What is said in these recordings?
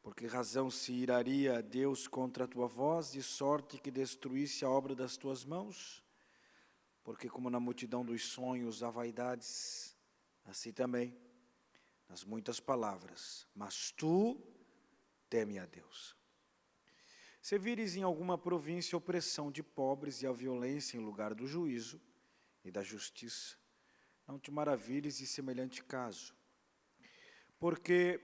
Por que razão se iraria Deus contra a tua voz, de sorte que destruísse a obra das tuas mãos? Porque como na multidão dos sonhos há vaidades, assim também nas muitas palavras. Mas tu teme a Deus. Se vires em alguma província a opressão de pobres e a violência em lugar do juízo e da justiça, não te maravilhes de semelhante caso. Porque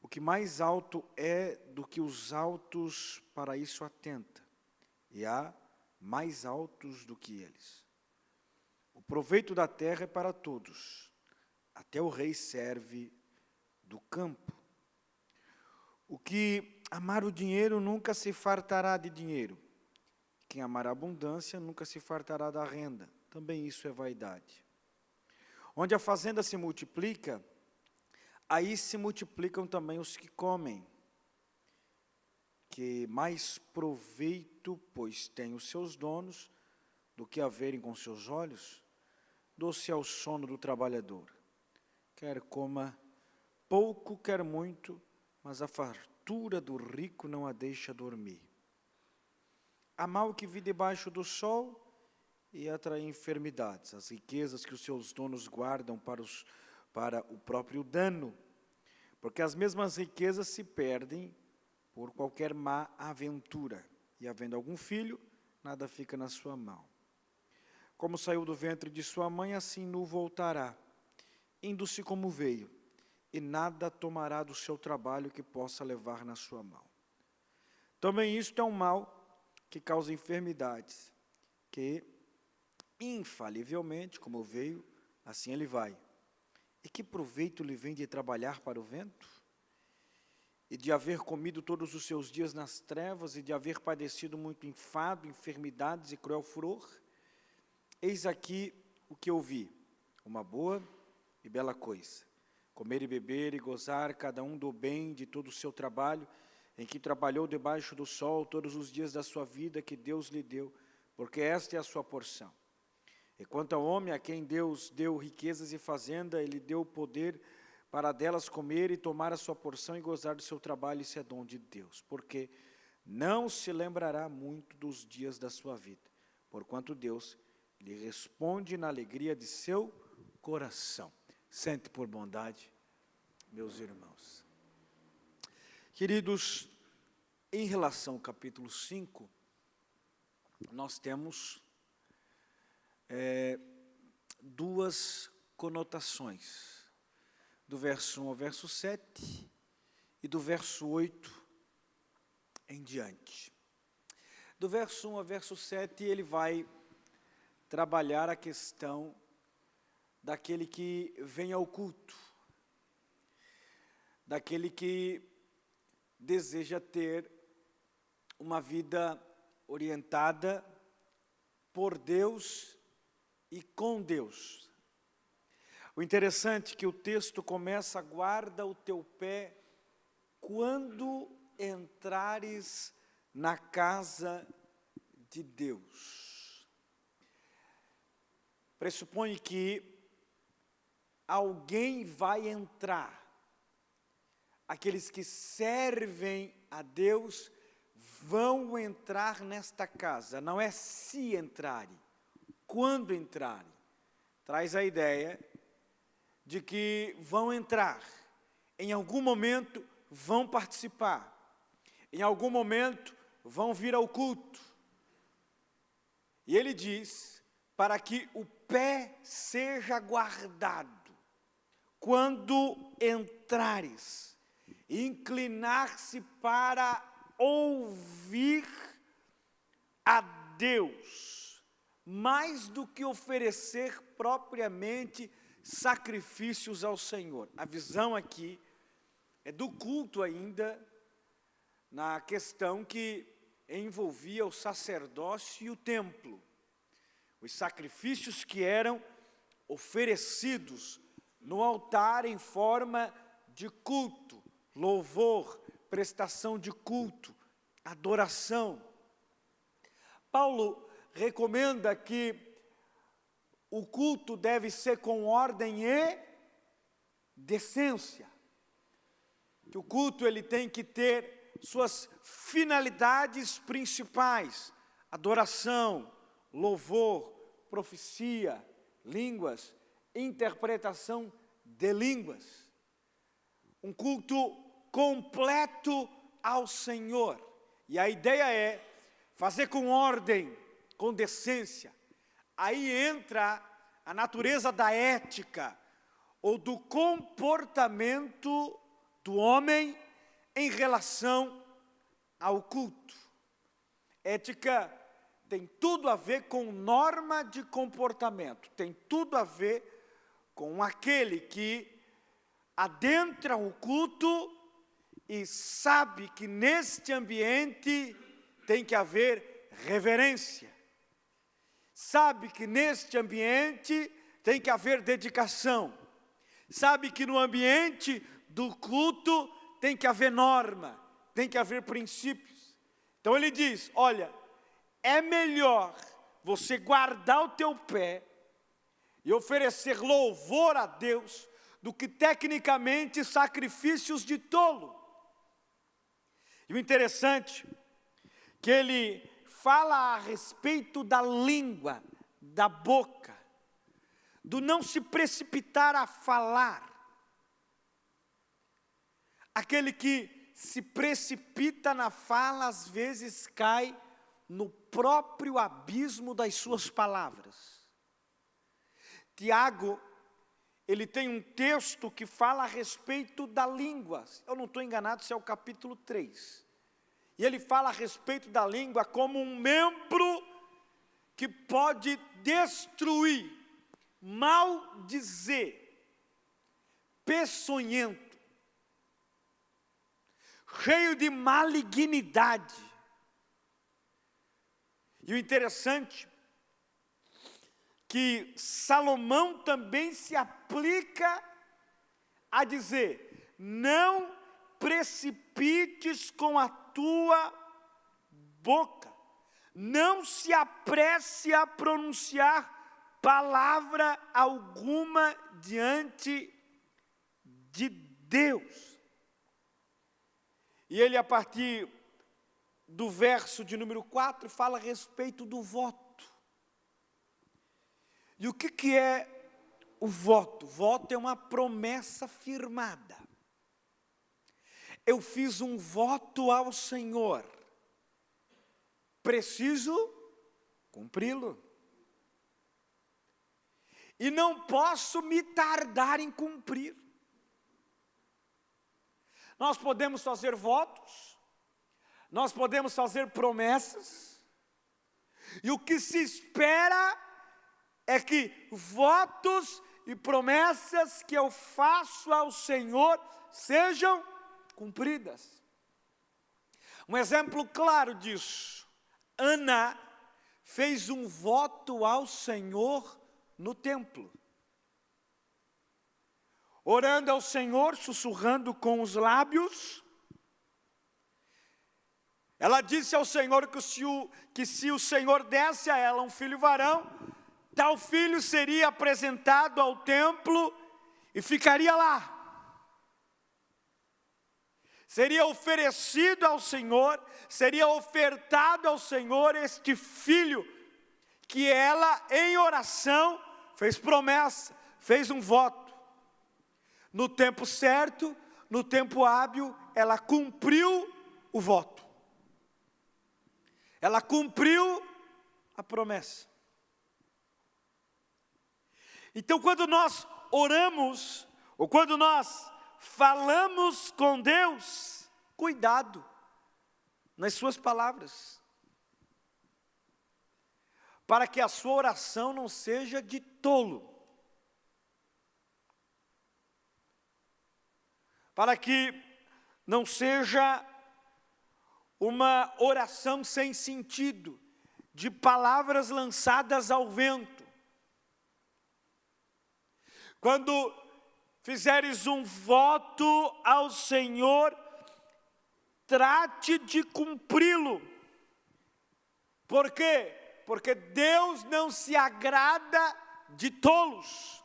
o que mais alto é do que os altos para isso atenta, e há mais altos do que eles. O proveito da terra é para todos, até o rei serve do campo. O que amar o dinheiro nunca se fartará de dinheiro. Quem amar a abundância nunca se fartará da renda. Também isso é vaidade. Onde a fazenda se multiplica, aí se multiplicam também os que comem. Que mais proveito, pois, têm os seus donos, do que a verem com seus olhos? Doce é o sono do trabalhador. Quer coma pouco, quer muito, mas a fartura do rico não a deixa dormir. Há mal que vi debaixo do sol e atrai enfermidades. As riquezas que os seus donos guardam para o próprio dano, porque as mesmas riquezas se perdem por qualquer má aventura, e havendo algum filho, nada fica na sua mão. Como saiu do ventre de sua mãe, assim nu voltará, indo-se como veio, e nada tomará do seu trabalho que possa levar na sua mão. Também isto é um mal que causa enfermidades, que infalivelmente, como veio, assim ele vai. E que proveito lhe vem de trabalhar para o vento? E de haver comido todos os seus dias nas trevas, e de haver padecido muito enfado, enfermidades e cruel furor? Eis aqui o que eu vi, uma boa e bela coisa: comer e beber e gozar cada um do bem de todo o seu trabalho, em que trabalhou debaixo do sol todos os dias da sua vida que Deus lhe deu, porque esta é a sua porção. E quanto ao homem a quem Deus deu riquezas e fazenda, Ele deu poder para delas comer e tomar a sua porção e gozar do seu trabalho, isso é dom de Deus, porque não se lembrará muito dos dias da sua vida, porquanto Deus lhe responde na alegria de seu coração. Sente por bondade, meus irmãos. Queridos, em relação ao capítulo 5, nós temos duas conotações, do verso 1 ao verso 7 e do verso 8 em diante. Do verso 1 ao verso 7, ele vai trabalhar a questão daquele que vem ao culto, daquele que deseja ter uma vida orientada por Deus e com Deus. O interessante é que o texto começa: guarda o teu pé quando entrares na casa de Deus. Pressupõe que alguém vai entrar. Aqueles que servem a Deus vão entrar nesta casa. Não é se entrarem, quando entrarem. Traz a ideia de que vão entrar, em algum momento vão participar, em algum momento vão vir ao culto. E ele diz, para que o pé seja guardado, quando entrares, inclinar-se para ouvir a Deus, mais do que oferecer propriamente sacrifícios ao Senhor. A visão aqui é do culto ainda, na questão que envolvia o sacerdócio e o templo. Os sacrifícios que eram oferecidos no altar em forma de culto, louvor, prestação de culto, adoração. Paulo recomenda que o culto deve ser com ordem e decência. que o culto ele tem que ter suas finalidades principais: adoração, louvor, profecia, línguas, interpretação de línguas. Um culto completo ao Senhor. E a ideia é fazer com ordem, com decência. Aí entra a natureza da ética, ou do comportamento do homem em relação ao culto. Ética tem tudo a ver com norma de comportamento, tem tudo a ver com aquele que adentra o culto e sabe que neste ambiente tem que haver reverência, sabe que neste ambiente tem que haver dedicação, sabe que no ambiente do culto tem que haver norma, tem que haver princípios. Então ele diz: olha, é melhor você guardar o teu pé e oferecer louvor a Deus do que tecnicamente sacrifícios de tolo. E o interessante que ele fala a respeito da língua, da boca, do não se precipitar a falar. Aquele que se precipita na fala, às vezes cai no próprio abismo das suas palavras. Tiago, ele tem um texto que fala a respeito da língua. Eu não estou enganado, se é o capítulo 3. E ele fala a respeito da língua como um membro que pode destruir, maldizer, peçonhento, cheio de malignidade. E o interessante que Salomão também se aplica a dizer: não precipites com a tua boca, não se apresse a pronunciar palavra alguma diante de Deus. E ele, a partir do verso de número 4, fala a respeito do voto. E o que é o voto? Voto é uma promessa firmada. Eu fiz um voto ao Senhor, preciso cumpri-lo. E não posso me tardar em cumprir. Nós podemos fazer votos, nós podemos fazer promessas, e o que se espera é que votos e promessas que eu faço ao Senhor sejam cumpridas. Um exemplo claro disso: Ana fez um voto ao Senhor no templo, orando ao Senhor, sussurrando com os lábios. Ela disse ao Senhor que se o Senhor desse a ela um filho varão, tal filho seria apresentado ao templo e ficaria lá. Seria oferecido ao Senhor, seria ofertado ao Senhor este filho que ela, em oração, fez promessa, fez um voto. No tempo certo, no tempo hábil, ela cumpriu o voto. Ela cumpriu a promessa. Então, quando nós oramos, ou quando nós falamos com Deus, cuidado nas suas palavras, para que a sua oração não seja de tolo, para que não seja uma oração sem sentido, de palavras lançadas ao vento. Quando fizeres um voto ao Senhor, trate de cumpri-lo. Por quê? Porque Deus não se agrada de tolos.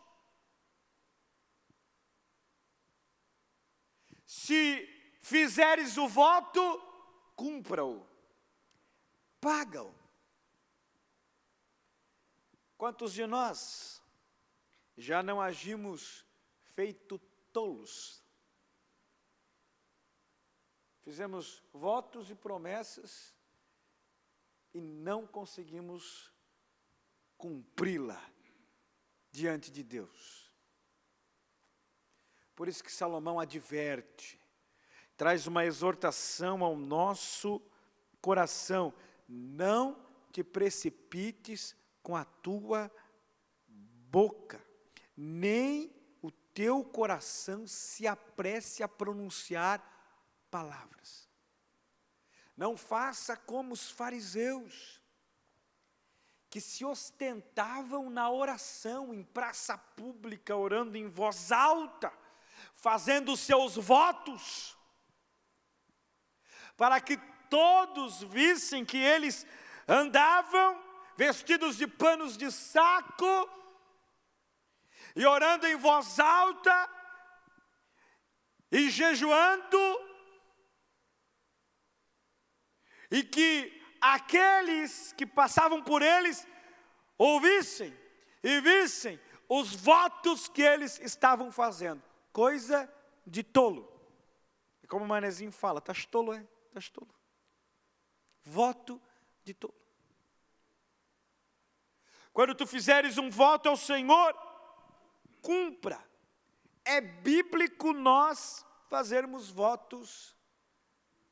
Se fizeres o voto, cumpra-o, paga-o. Quantos de nós já não agimos feito tolos? Fizemos votos e promessas e não conseguimos cumpri-la diante de Deus. Por isso que Salomão adverte, traz uma exortação ao nosso coração: não te precipites com a tua boca, nem o teu coração se apresse a pronunciar palavras. Não faça como os fariseus, que se ostentavam na oração, em praça pública, orando em voz alta, fazendo seus votos, para que todos vissem que eles andavam vestidos de panos de saco, e orando em voz alta, e jejuando, e que aqueles que passavam por eles ouvissem e vissem os votos que eles estavam fazendo. Coisa de tolo. É como o manezinho fala: estás tolo, é? Estás tolo. Voto de tolo. Quando tu fizeres um voto ao Senhor, cumpra. É bíblico nós fazermos votos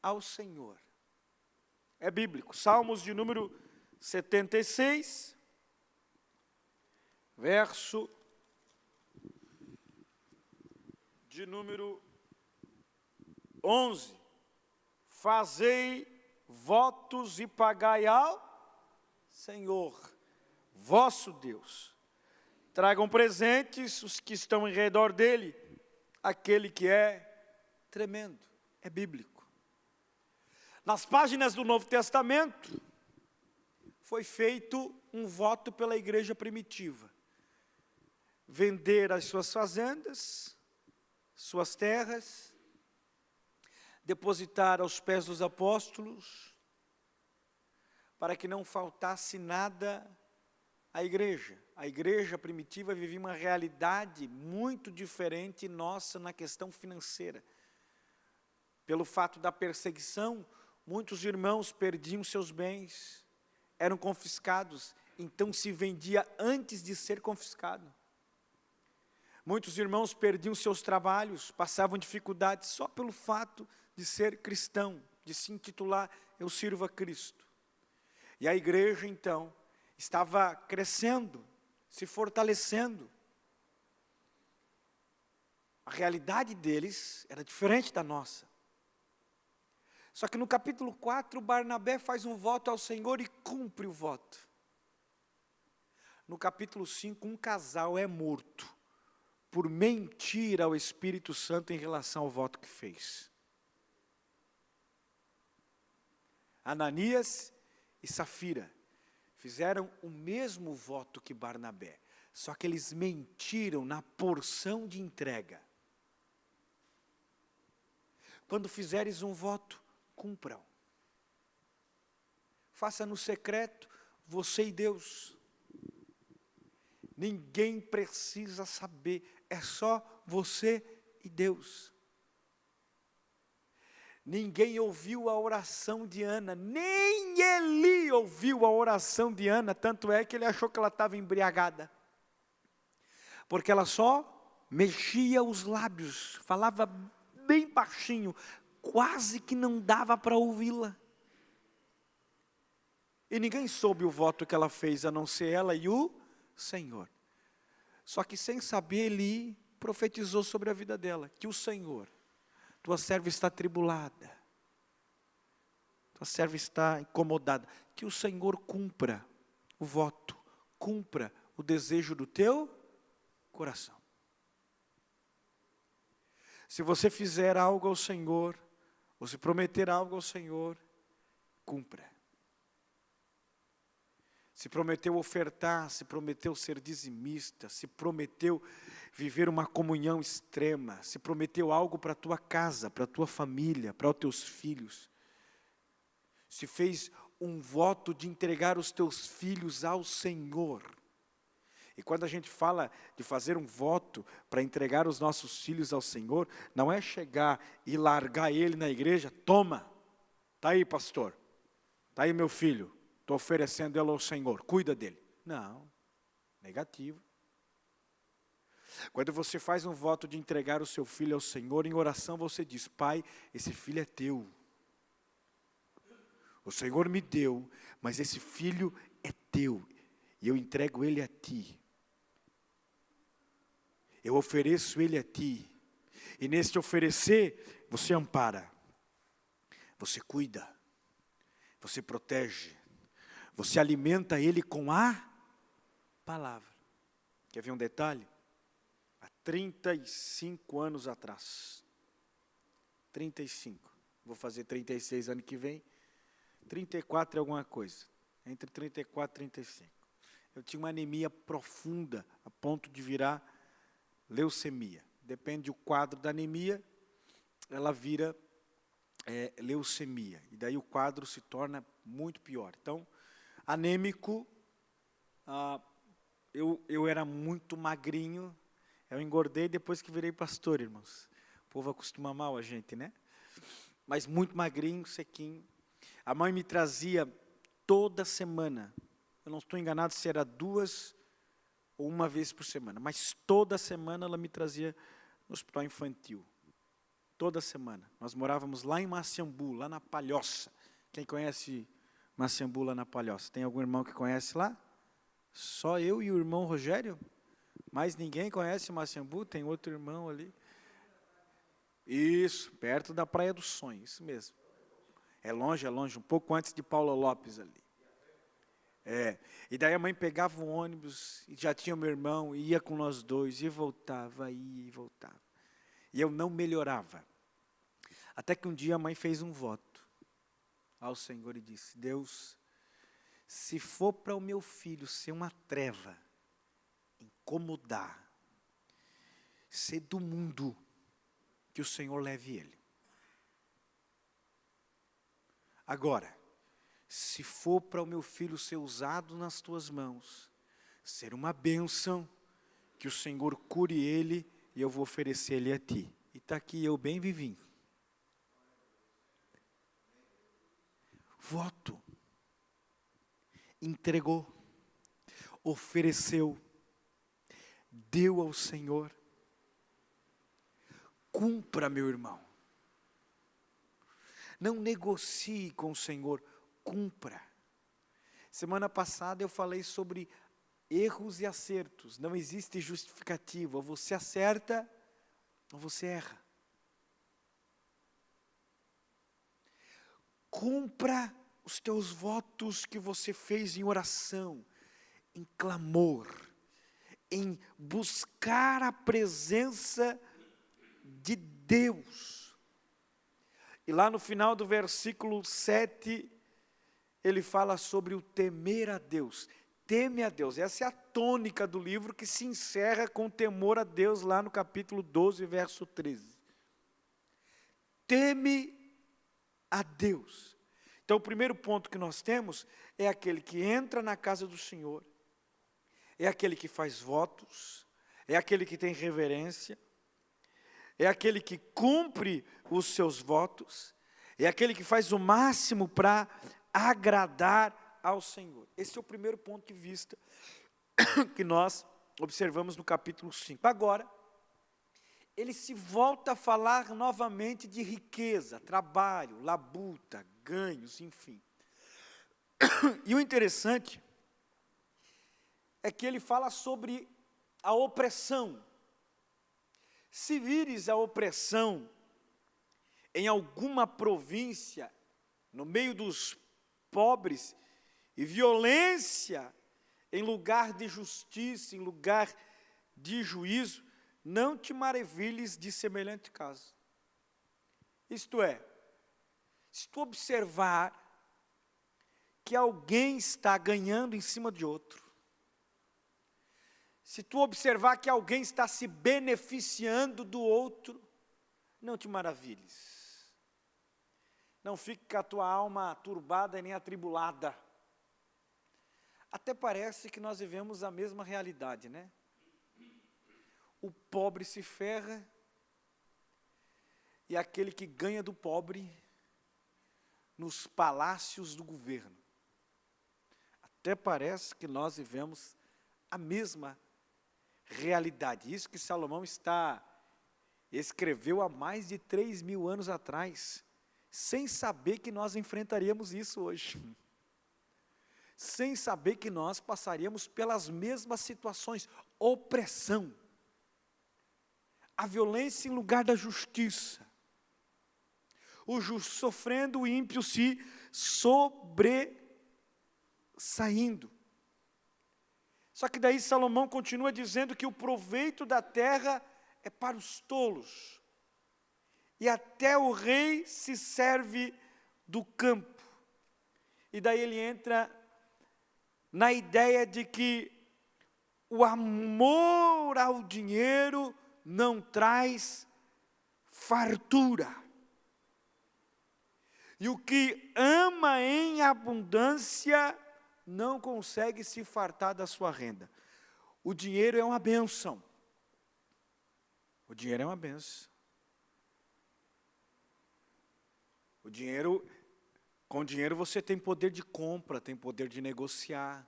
ao Senhor. É bíblico. Salmos de número 76, verso de número 11. Fazei votos e pagai ao Senhor, vosso Deus. Tragam presentes os que estão em redor dele, aquele que é tremendo. É bíblico. Nas páginas do Novo Testamento, foi feito um voto pela igreja primitiva: vender as suas fazendas, suas terras, depositar aos pés dos apóstolos, para que não faltasse nada à igreja. A igreja primitiva vivia uma realidade muito diferente nossa na questão financeira. Pelo fato da perseguição, muitos irmãos perdiam seus bens, eram confiscados, então se vendia antes de ser confiscado. Muitos irmãos perdiam seus trabalhos, passavam dificuldades só pelo fato de ser cristão, de se intitular eu sirvo a Cristo. E a igreja então estava crescendo, se fortalecendo. A realidade deles era diferente da nossa. Só que no capítulo 4, Barnabé faz um voto ao Senhor e cumpre o voto. No capítulo 5, um casal é morto por mentir ao Espírito Santo em relação ao voto que fez. Ananias e Safira fizeram o mesmo voto que Barnabé, só que eles mentiram na porção de entrega. Quando fizeres um voto, cumpram. Faça no secreto, você e Deus. Ninguém precisa saber, é só você e Deus. Ninguém ouviu a oração de Ana, nem Eli ouviu a oração de Ana, tanto é que ele achou que ela estava embriagada. Porque ela só mexia os lábios, falava bem baixinho, quase que não dava para ouvi-la. E ninguém soube o voto que ela fez, a não ser ela e o Senhor. Só que sem saber, Eli profetizou sobre a vida dela, que o Senhor, tua serva está atribulada, tua serva está incomodada, que o Senhor cumpra o voto, cumpra o desejo do teu coração. Se você fizer algo ao Senhor, ou se prometer algo ao Senhor, cumpra. se prometeu ofertar, se prometeu ser dizimista, se prometeu viver uma comunhão extrema, se prometeu algo para a tua casa, para a tua família, para os teus filhos, se fez um voto de entregar os teus filhos ao Senhor. E quando a gente fala de fazer um voto para entregar os nossos filhos ao Senhor, não é chegar e largar ele na igreja, toma, está aí pastor, está aí meu filho, estou oferecendo ele ao Senhor, cuida dele. Não, negativo. Quando você faz um voto de entregar o seu filho ao Senhor, em oração você diz, Pai, esse filho é teu. O Senhor me deu, mas esse filho é teu, e eu entrego ele a ti. Eu ofereço ele a ti, e nesse oferecer, você ampara, você cuida, você protege, você alimenta ele com a palavra. Quer ver um detalhe? Há 35 anos atrás, 35, vou fazer 36 ano que vem, 34 é alguma coisa, entre 34 e 35. Eu tinha uma anemia profunda, a ponto de virar leucemia. Depende do quadro da anemia, ela vira leucemia. E daí o quadro se torna muito pior. Então, anêmico, eu era muito magrinho, eu engordei depois que virei pastor, irmãos. O povo acostuma mal a gente, né? Mas muito magrinho, sequinho. A mãe me trazia toda semana, eu não estou enganado se era 2 ou 1 vez por semana, mas toda semana ela me trazia no hospital infantil. Toda semana. Nós morávamos lá em Maciambu, lá na Palhoça. Quem conhece Maciambu lá na Palhoça? Tem algum irmão que conhece lá? Só eu e o irmão Rogério? Mas ninguém conhece Maciambu? Tem outro irmão ali? Isso, perto da Praia do Sonho, isso mesmo. É longe, um pouco antes de Paulo Lopes ali. E daí a mãe pegava um ônibus, e já tinha meu irmão, e ia com nós dois, e voltava, ia e voltava. E eu não melhorava. Até que um dia a mãe fez um voto ao Senhor e disse, Deus, se for para o meu filho ser uma treva, incomodar, ser do mundo, que o Senhor leve ele. Agora, se for para o meu filho ser usado nas tuas mãos, ser uma bênção, que o Senhor cure ele e eu vou oferecer ele a ti. E está aqui eu bem vivinho. Voto. Entregou. Ofereceu. Deu ao Senhor. Cumpra, meu irmão. Não negocie com o Senhor, cumpra. Semana passada eu falei sobre erros e acertos. Não existe justificativa. Ou você acerta, ou você erra. Cumpra os teus votos que você fez em oração, em clamor, em buscar a presença de Deus. E lá no final do versículo 7, ele fala sobre o temer a Deus. Teme a Deus. Essa é a tônica do livro que se encerra com o temor a Deus lá no capítulo 12, verso 13. Teme a Deus. Então o primeiro ponto que nós temos é aquele que entra na casa do Senhor, é aquele que faz votos, é aquele que tem reverência, é aquele que cumpre os seus votos, é aquele que faz o máximo para agradar ao Senhor. Esse é o primeiro ponto de vista que nós observamos no capítulo 5. Agora, ele se volta a falar novamente de riqueza, trabalho, labuta, ganhos, enfim. E o interessante é que ele fala sobre a opressão. Se vires a opressão em alguma província, no meio dos pobres, e violência em lugar de justiça, em lugar de juízo, não te maravilhes de semelhante caso. Isto é, se tu observar que alguém está ganhando em cima de outro, se tu observar que alguém está se beneficiando do outro, não te maravilhes. Não fique com a tua alma turbada e nem atribulada. Até parece que nós vivemos a mesma realidade, né? O pobre se ferra e aquele que ganha do pobre nos palácios do governo. Até parece que nós vivemos a mesma realidade. Isso que Salomão escreveu há mais de 3.000 anos atrás, sem saber que nós enfrentaríamos isso hoje. Sem saber que nós passaríamos pelas mesmas situações, opressão, a violência em lugar da justiça, o justo sofrendo, o ímpio se sobressaindo. Só que daí Salomão continua dizendo que o proveito da terra é para os tolos, e até o rei se serve do campo. E daí ele entra na ideia de que o amor ao dinheiro não traz fartura. E o que ama em abundância não consegue se fartar da sua renda. O dinheiro é uma bênção. O dinheiro é uma bênção. Com dinheiro você tem poder de compra, tem poder de negociar.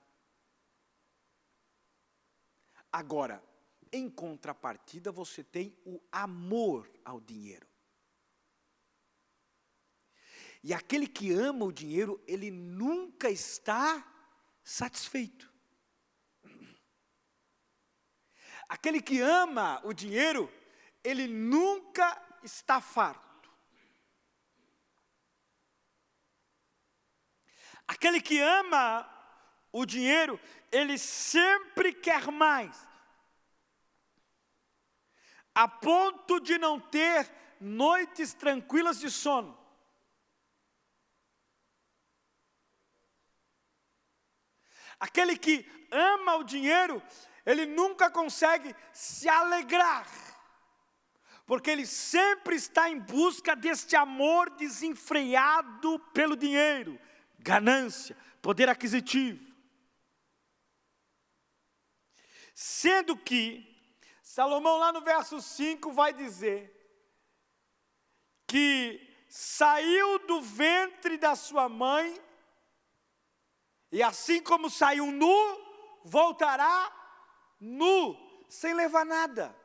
Agora, em contrapartida, você tem o amor ao dinheiro. E aquele que ama o dinheiro, ele nunca está satisfeito. Aquele que ama o dinheiro, ele nunca está farto. Aquele que ama o dinheiro, ele sempre quer mais, a ponto de não ter noites tranquilas de sono. Aquele que ama o dinheiro, ele nunca consegue se alegrar, porque ele sempre está em busca deste amor desenfreado pelo dinheiro, ganância, poder aquisitivo. Sendo que Salomão lá no verso 5 vai dizer que saiu do ventre da sua mãe, e assim como saiu nu, voltará nu, sem levar nada.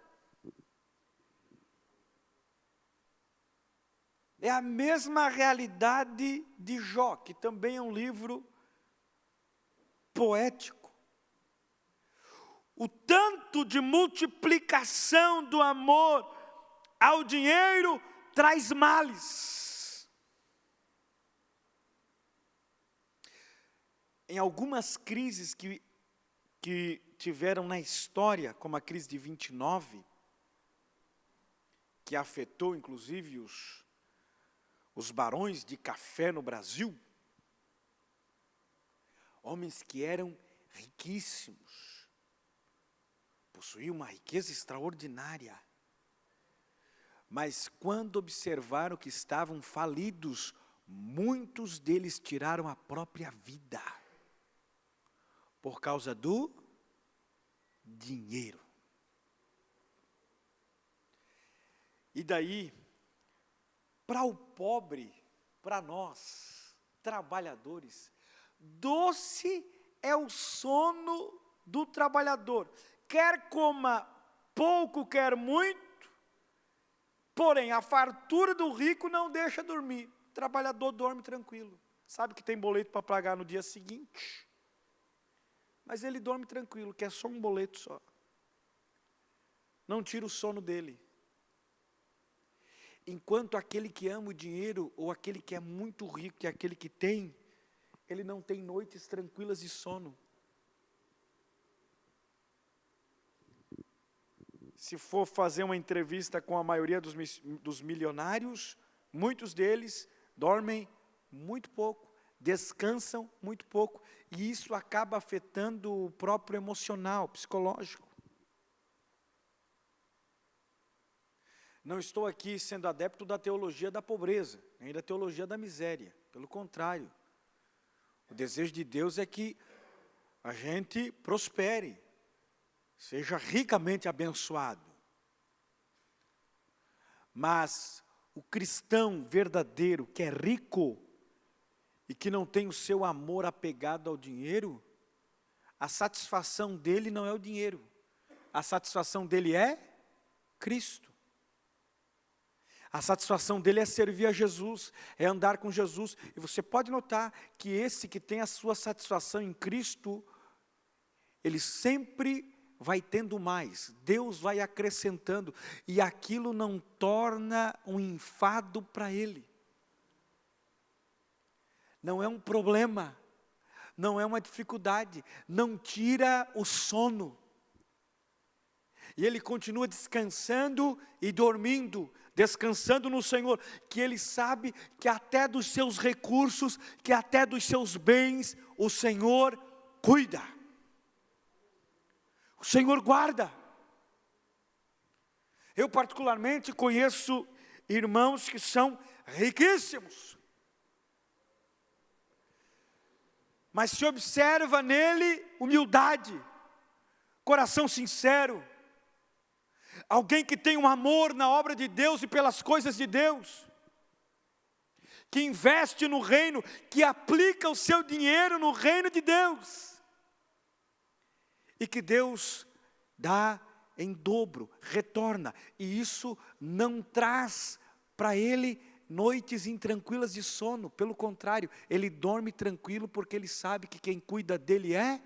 É a mesma realidade de Jó, que também é um livro poético. O tanto de multiplicação do amor ao dinheiro traz males. Em algumas crises que tiveram na história, como a crise de 29, que afetou inclusive os barões de café no Brasil, homens que eram riquíssimos, possuíam uma riqueza extraordinária, mas quando observaram que estavam falidos, muitos deles tiraram a própria vida, por causa do dinheiro. E daí, para o pobre, para nós, trabalhadores, doce é o sono do trabalhador. Quer coma pouco, quer muito, porém a fartura do rico não deixa dormir. O trabalhador dorme tranquilo. Sabe que tem boleto para pagar no dia seguinte, mas ele dorme tranquilo, que é só um boleto só. Não tira o sono dele. Enquanto aquele que ama o dinheiro, ou aquele que é muito rico, que é aquele que tem, ele não tem noites tranquilas de sono. Se for fazer uma entrevista com a maioria dos milionários, muitos deles dormem muito pouco, descansam muito pouco. E isso acaba afetando o próprio emocional, psicológico. Não estou aqui sendo adepto da teologia da pobreza, nem da teologia da miséria. Pelo contrário, o desejo de Deus é que a gente prospere, seja ricamente abençoado. Mas o cristão verdadeiro, que é rico e que não tem o seu amor apegado ao dinheiro, a satisfação dele não é o dinheiro, a satisfação dele é Cristo. A satisfação dele é servir a Jesus, é andar com Jesus. E você pode notar que esse que tem a sua satisfação em Cristo, ele sempre vai tendo mais. Deus vai acrescentando. E aquilo não torna um enfado para ele. Não é um problema. Não é uma dificuldade. Não tira o sono. E ele continua descansando e dormindo, descansando no Senhor, que ele sabe que até dos seus recursos, que até dos seus bens, o Senhor cuida. O Senhor guarda. Eu particularmente conheço irmãos que são riquíssimos, mas se observa nele humildade, coração sincero, alguém que tem um amor na obra de Deus e pelas coisas de Deus, que investe no reino, que aplica o seu dinheiro no reino de Deus, e que Deus dá em dobro, retorna, e isso não traz para ele noites intranquilas de sono, pelo contrário, ele dorme tranquilo porque ele sabe que quem cuida dele é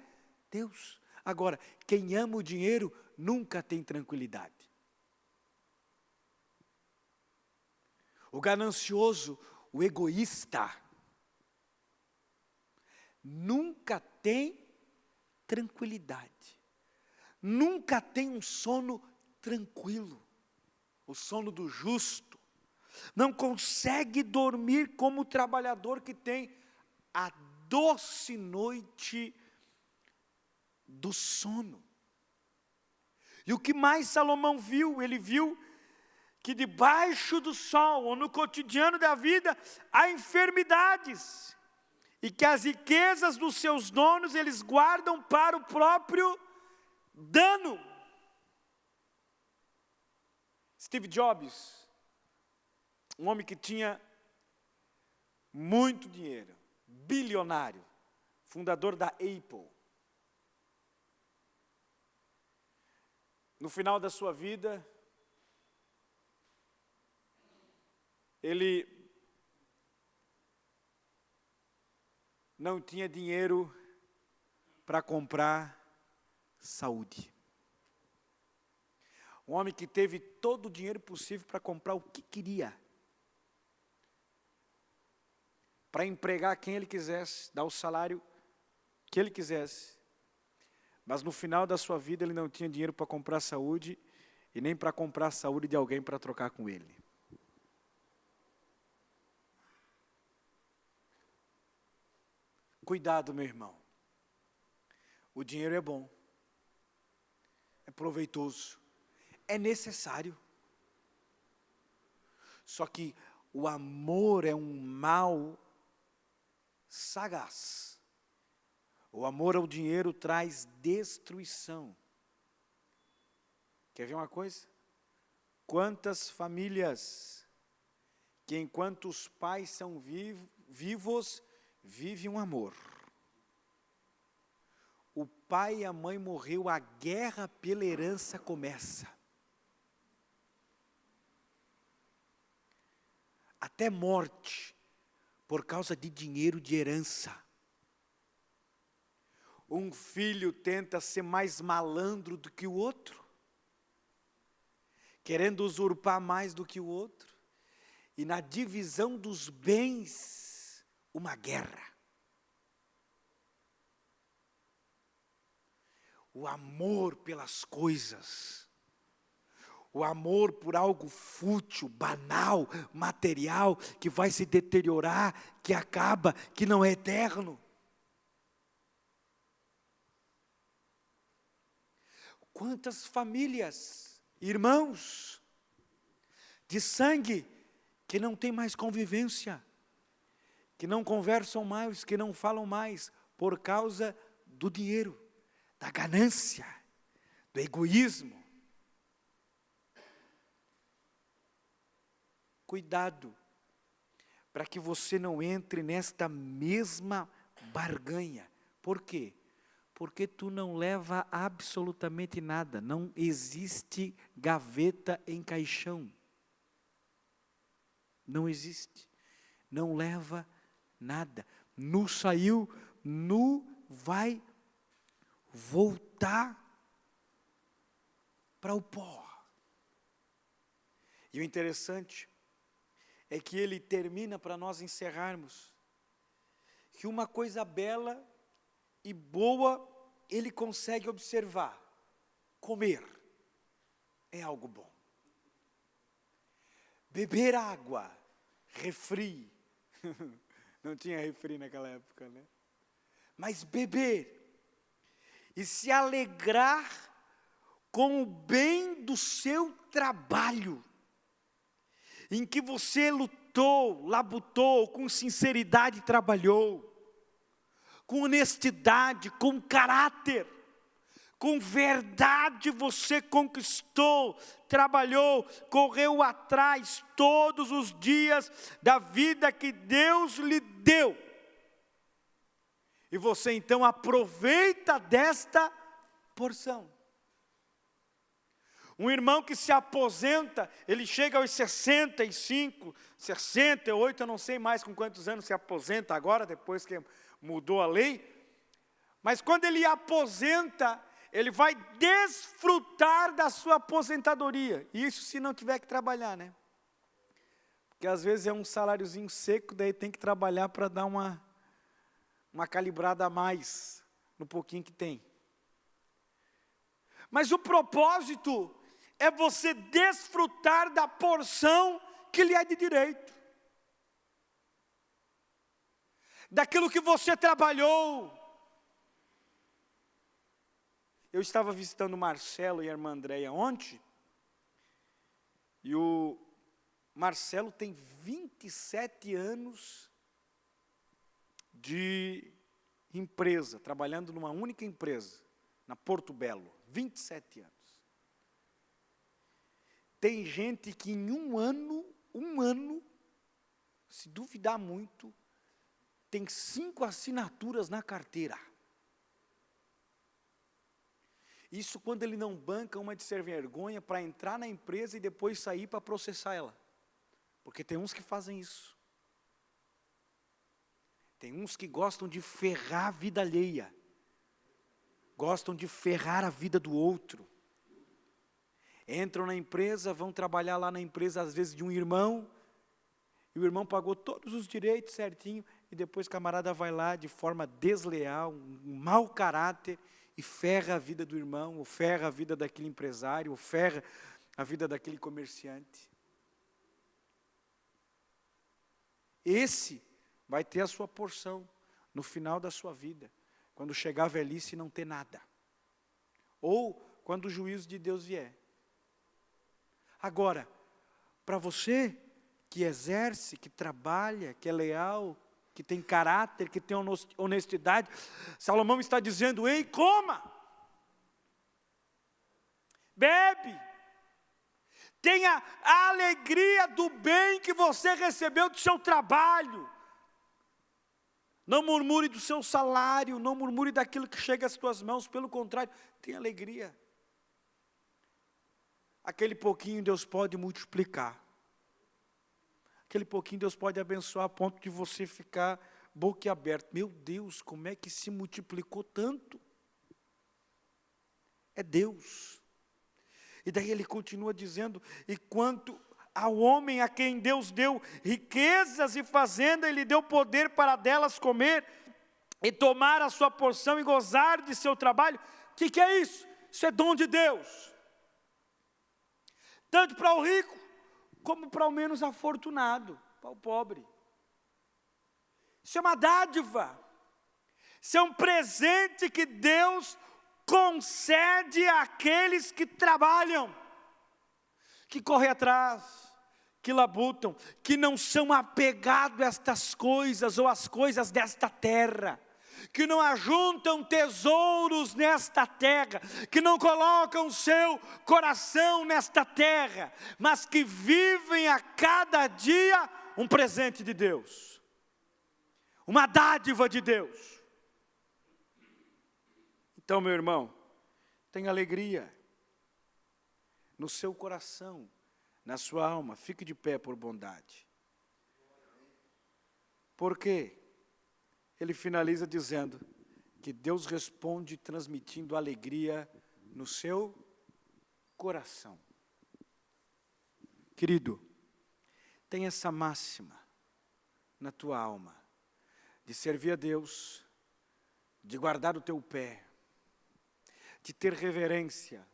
Deus. Agora, quem ama o dinheiro nunca tem tranquilidade. O ganancioso, o egoísta, nunca tem tranquilidade, nunca tem um sono tranquilo, o sono do justo, não consegue dormir como o trabalhador que tem a doce noite do sono. E o que mais Salomão viu? Ele viu que debaixo do sol, ou no cotidiano da vida, há enfermidades, e que as riquezas dos seus donos, eles guardam para o próprio dano. Steve Jobs, um homem que tinha muito dinheiro, bilionário, fundador da Apple. No final da sua vida, ele não tinha dinheiro para comprar saúde. Um homem que teve todo o dinheiro possível para comprar o que queria, para empregar quem ele quisesse, dar o salário que ele quisesse, mas no final da sua vida ele não tinha dinheiro para comprar saúde e nem para comprar a saúde de alguém para trocar com ele. Cuidado, meu irmão. O dinheiro é bom, é proveitoso, é necessário. Só que o amor é um mal sagaz. O amor ao dinheiro traz destruição. Quer ver uma coisa? Quantas famílias que enquanto os pais são vivos, vive um amor. O pai e a mãe morreu, a guerra pela herança começa. Até morte, por causa de dinheiro de herança. Um filho tenta ser mais malandro do que o outro, querendo usurpar mais do que o outro, e na divisão dos bens, uma guerra. O amor pelas coisas, O amor por algo fútil, banal, material, que vai se deteriorar, que acaba, que não é eterno. Quantas famílias, irmãos, de sangue, que não tem mais convivência, que não conversam mais, que não falam mais, por causa do dinheiro, da ganância, do egoísmo. Cuidado, para que você não entre nesta mesma barganha. Por quê? Porque tu não leva absolutamente nada, não existe gaveta em caixão. Não existe, não leva nada. Nu saiu, nu vai voltar para o pó. E o interessante é que ele termina, para nós encerrarmos, que uma coisa bela e boa ele consegue observar: comer é algo bom. Beber água, refri, não tinha refri naquela época, né? Mas beber e se alegrar com o bem do seu trabalho, em que você lutou, labutou, com sinceridade trabalhou, com honestidade, com caráter, com verdade você conquistou, trabalhou, correu atrás todos os dias da vida que Deus lhe deu. E você então aproveita desta porção. Um irmão que se aposenta, ele chega aos 65, 68, eu não sei mais com quantos anos se aposenta agora, depois que mudou a lei. Mas quando ele aposenta, ele vai desfrutar da sua aposentadoria. Isso se não tiver que trabalhar, né? Porque às vezes é um saláriozinho seco, daí tem que trabalhar para dar uma calibrada a mais no pouquinho que tem. Mas o propósito é você desfrutar da porção que lhe é de direito. Daquilo que você trabalhou. Eu estava visitando o Marcelo e a irmã Andréia ontem, e o Marcelo tem 27 anos de empresa, trabalhando numa única empresa, na Porto Belo, 27 anos. Tem gente que em um ano, se duvidar muito, tem 5 assinaturas na carteira. Isso quando ele não banca uma de ser vergonha para entrar na empresa e depois sair para processar ela. Porque tem uns que fazem isso. Tem uns que gostam de ferrar a vida alheia. Gostam de ferrar a vida do outro. Entram na empresa, vão trabalhar lá na empresa, às vezes de um irmão, e o irmão pagou todos os direitos certinho, e depois o camarada vai lá de forma desleal, um mau caráter, e ferra a vida do irmão, ou ferra a vida daquele empresário, ou ferra a vida daquele comerciante. Esse vai ter a sua porção no final da sua vida, quando chegar a velhice e não ter nada. Ou quando o juízo de Deus vier. Agora, para você que exerce, que trabalha, que é leal, que tem caráter, que tem honestidade, Salomão está dizendo: ei, coma, bebe, tenha a alegria do bem que você recebeu do seu trabalho. Não murmure do seu salário, não murmure daquilo que chega às tuas mãos, pelo contrário, tenha alegria. Aquele pouquinho Deus pode multiplicar. Aquele pouquinho Deus pode abençoar a ponto de você ficar boquiaberto. Meu Deus, como é que se multiplicou tanto? É Deus. E daí ele continua dizendo: e quanto ao homem a quem Deus deu riquezas e fazenda, Ele deu poder para delas comer, e tomar a sua porção e gozar de seu trabalho. O que é isso? Isso é dom de Deus. tanto para o rico, como para o menos afortunado, para o pobre. Isso é uma dádiva, isso é um presente que Deus concede àqueles que trabalham, que correm atrás, que labutam, que não são apegados a estas coisas ou às coisas desta terra, que não ajuntam tesouros nesta terra, que não colocam seu coração nesta terra, mas que vivem a cada dia um presente de Deus, uma dádiva de Deus. Então, meu irmão, tenha alegria no seu coração, na sua alma, fique de pé por bondade. Por quê? Ele finaliza dizendo que Deus responde transmitindo alegria no seu coração. Querido, tem essa máxima na tua alma, de servir a Deus, de guardar o teu pé, de ter reverência,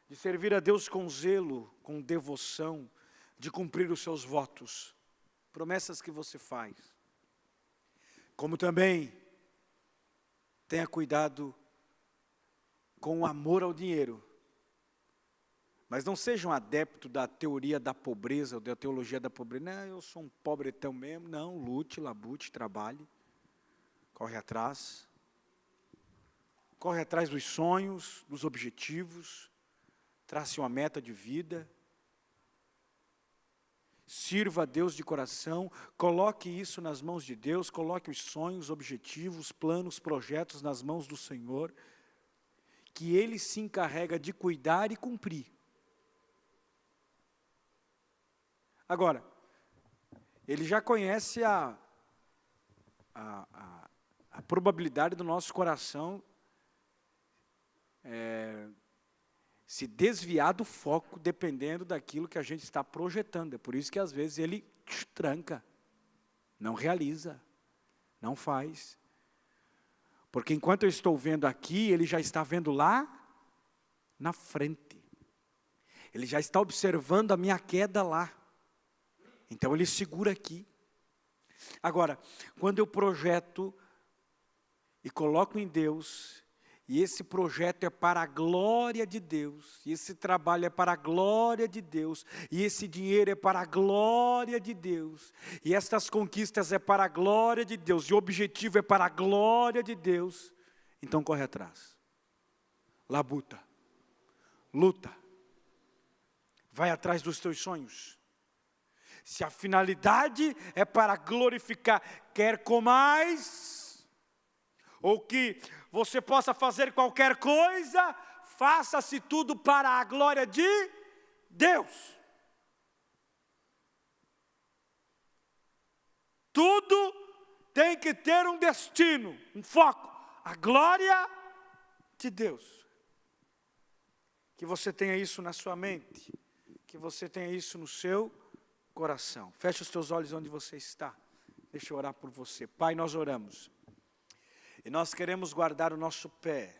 de servir a Deus com zelo, com devoção, de cumprir os seus votos, promessas que você faz. Como também, tenha cuidado com o amor ao dinheiro, mas não seja um adepto da teoria da pobreza, ou da teologia da pobreza. Não, eu sou um pobretão mesmo. Não, lute, labute, trabalhe, corre atrás dos sonhos, dos objetivos, trace uma meta de vida, sirva a Deus de coração, coloque isso nas mãos de Deus, coloque os sonhos, objetivos, planos, projetos nas mãos do Senhor, que Ele se encarrega de cuidar e cumprir. Agora, Ele já conhece a probabilidade do nosso coração se desviar do foco, dependendo daquilo que a gente está projetando. É por isso que às vezes ele tranca, não realiza, não faz. Porque enquanto eu estou vendo aqui, ele já está vendo lá na frente. Ele já está observando a minha queda lá. Então ele segura aqui. Agora, quando eu projeto e coloco em Deus, e esse projeto é para a glória de Deus, e esse trabalho é para a glória de Deus, e esse dinheiro é para a glória de Deus, e estas conquistas é para a glória de Deus, e o objetivo é para a glória de Deus, então corre atrás, labuta, luta, vai atrás dos teus sonhos. Se a finalidade é para glorificar, quer comais, ou que você possa fazer qualquer coisa, faça-se tudo para a glória de Deus. Tudo tem que ter um destino, um foco, a glória de Deus. Que você tenha isso na sua mente, que você tenha isso no seu coração. Feche os teus olhos onde você está. Deixa eu orar por você. Pai, nós oramos. E nós queremos guardar o nosso pé,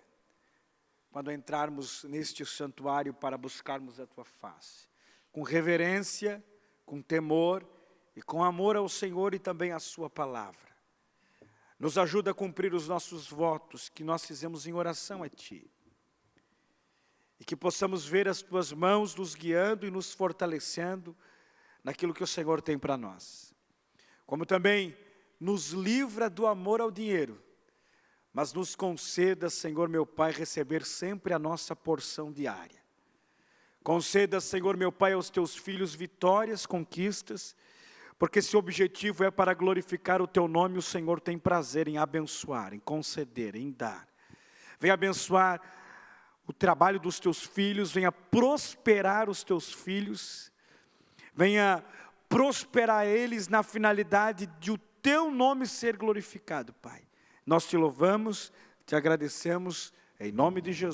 quando entrarmos neste santuário para buscarmos a Tua face. Com reverência, com temor e com amor ao Senhor e também à Sua palavra. Nos ajuda a cumprir os nossos votos que nós fizemos em oração a Ti. E que possamos ver as Tuas mãos nos guiando e nos fortalecendo naquilo que o Senhor tem para nós. Como também nos livra do amor ao dinheiro, mas nos conceda, Senhor meu Pai, receber sempre a nossa porção diária. Conceda, Senhor meu Pai, aos Teus filhos vitórias, conquistas, porque se o objetivo é para glorificar o Teu nome, o Senhor tem prazer em abençoar, em conceder, em dar. Venha abençoar o trabalho dos Teus filhos, venha prosperar os Teus filhos, venha prosperar eles na finalidade de o Teu nome ser glorificado, Pai. Nós Te louvamos, Te agradecemos, em nome de Jesus.